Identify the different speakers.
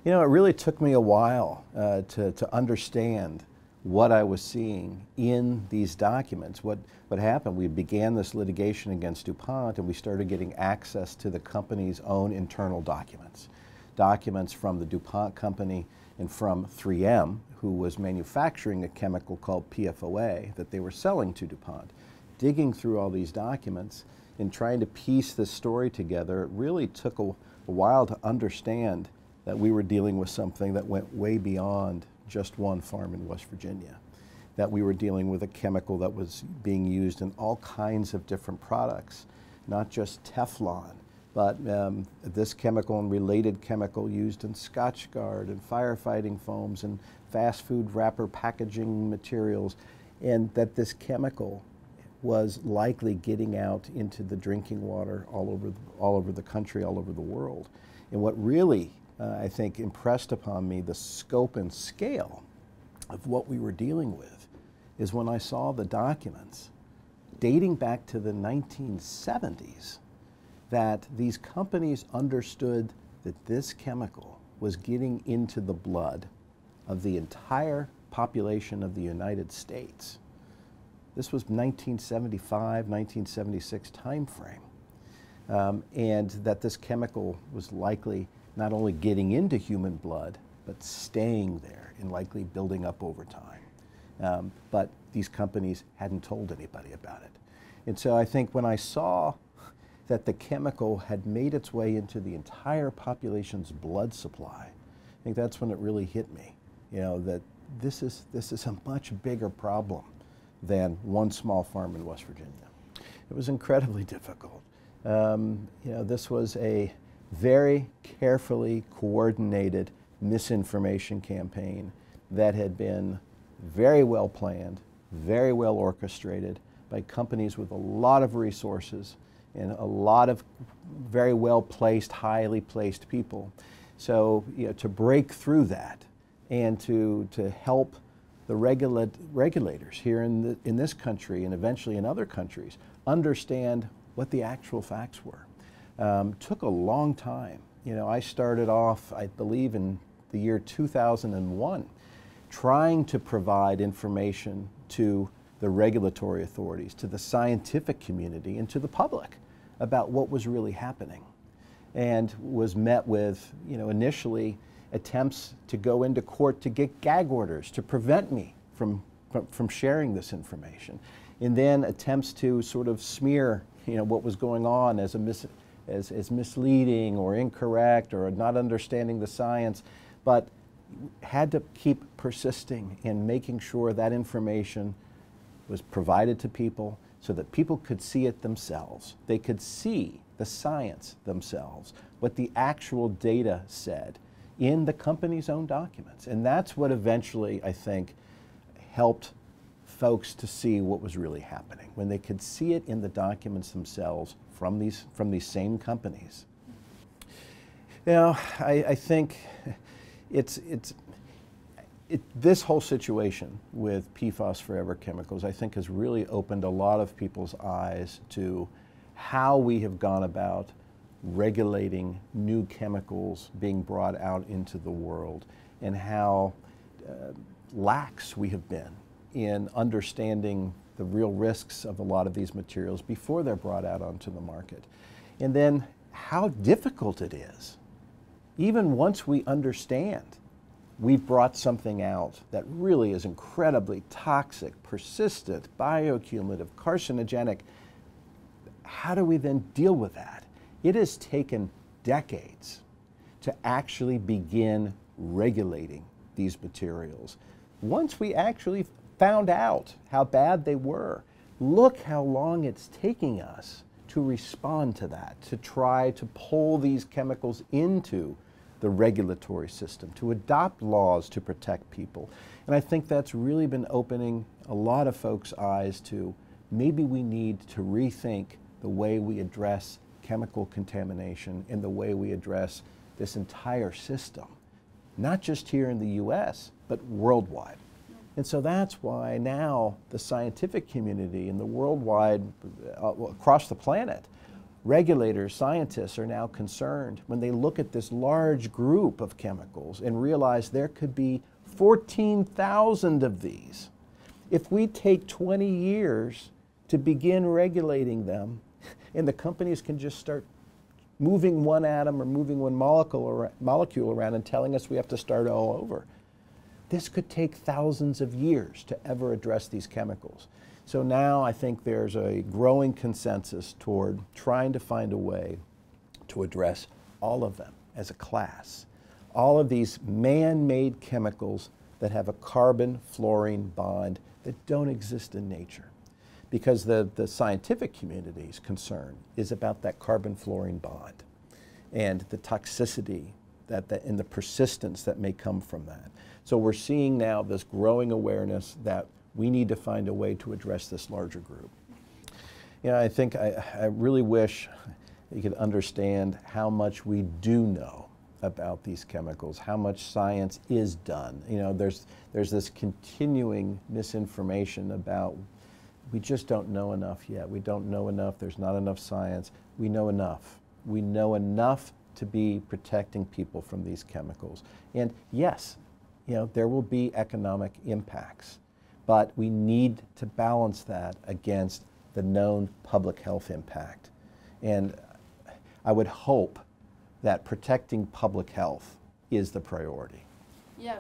Speaker 1: You know, it really took me a while to understand what I was seeing in these documents. What happened, we began this litigation against DuPont and we started getting access to the company's own internal documents. Documents from the DuPont company and from 3M, who was manufacturing a chemical called PFOA that they were selling to DuPont. Digging through all these documents and trying to piece this story together, it really took a while to understand that we were dealing with something that went way beyond just one farm in West Virginia. That we were dealing with a chemical that was being used in all kinds of different products, not just Teflon, but this chemical and related chemical used in Scotchgard and firefighting foams and fast food wrapper packaging materials, and that this chemical was likely getting out into the drinking water all over the country, all over the world. And what really I think impressed upon me the scope and scale of what we were dealing with is when I saw the documents dating back to the 1970s that these companies understood that this chemical was getting into the blood of the entire population of the United States. This was 1975, 1976 timeframe, and that this chemical was likely not only getting into human blood, but staying there and likely building up over time. But these companies hadn't told anybody about it. And so I think when I saw that the chemical had made its way into the entire population's blood supply, I think that's when it really hit me, you know, that this is a much bigger problem than one small farm in West Virginia. It was incredibly difficult. You know, this was a very carefully coordinated misinformation campaign that had been very well planned, very well orchestrated by companies with a lot of resources and a lot of very well placed, highly placed people. So, you know, to break through that and to help the regulators here in this country and eventually in other countries understand what the actual facts were. Took a long time. You know, I started off, I believe, in the year 2001, trying to provide information to the regulatory authorities, to the scientific community, and to the public about what was really happening. And was met with, you know, initially attempts to go into court to get gag orders to prevent me from sharing this information. And then attempts to sort of smear, you know, what was going on as misleading or incorrect or not understanding the science, but had to keep persisting in making sure that information was provided to people so that people could see it themselves. They could see the science themselves, what the actual data said in the company's own documents. And that's what eventually, I think, helped folks to see what was really happening, when they could see it in the documents themselves from these same companies. You know, I think this whole situation with PFAS forever chemicals, I think, has really opened a lot of people's eyes to how we have gone about regulating new chemicals being brought out into the world, and how lax we have been in understanding the real risks of a lot of these materials before they're brought out onto the market. And then how difficult it is, even once we understand we've brought something out that really is incredibly toxic, persistent, bioaccumulative, carcinogenic. How do we then deal with that? It has taken decades to actually begin regulating these materials. Once we actually found out how bad they were, look how long it's taking us to respond to that, to try to pull these chemicals into the regulatory system, to adopt laws to protect people. And I think that's really been opening a lot of folks' eyes to maybe we need to rethink the way we address chemical contamination and the way we address this entire system, not just here in the US, but worldwide. And so that's why now the scientific community and the worldwide, across the planet, regulators, scientists are now concerned when they look at this large group of chemicals and realize there could be 14,000 of these. If we take 20 years to begin regulating them, and the companies can just start moving one atom or moving one molecule around and telling us we have to start all over. This could take thousands of years to ever address these chemicals. So now I think there's a growing consensus toward trying to find a way to address all of them as a class. All of these man-made chemicals that have a carbon-fluorine bond that don't exist in nature. Because the scientific community's concern is about that carbon-fluorine bond and the toxicity and the persistence that may come from that. So we're seeing now this growing awareness that we need to find a way to address this larger group. You know, I think I really wish you could understand how much we do know about these chemicals, how much science is done. You know, there's this continuing misinformation about we just don't know enough yet. We don't know enough. There's not enough science. We know enough. We know enough to be protecting people from these chemicals. And yes, you know, there will be economic impacts, but we need to balance that against the known public health impact. And I would hope that protecting public health is the priority.
Speaker 2: Yeah.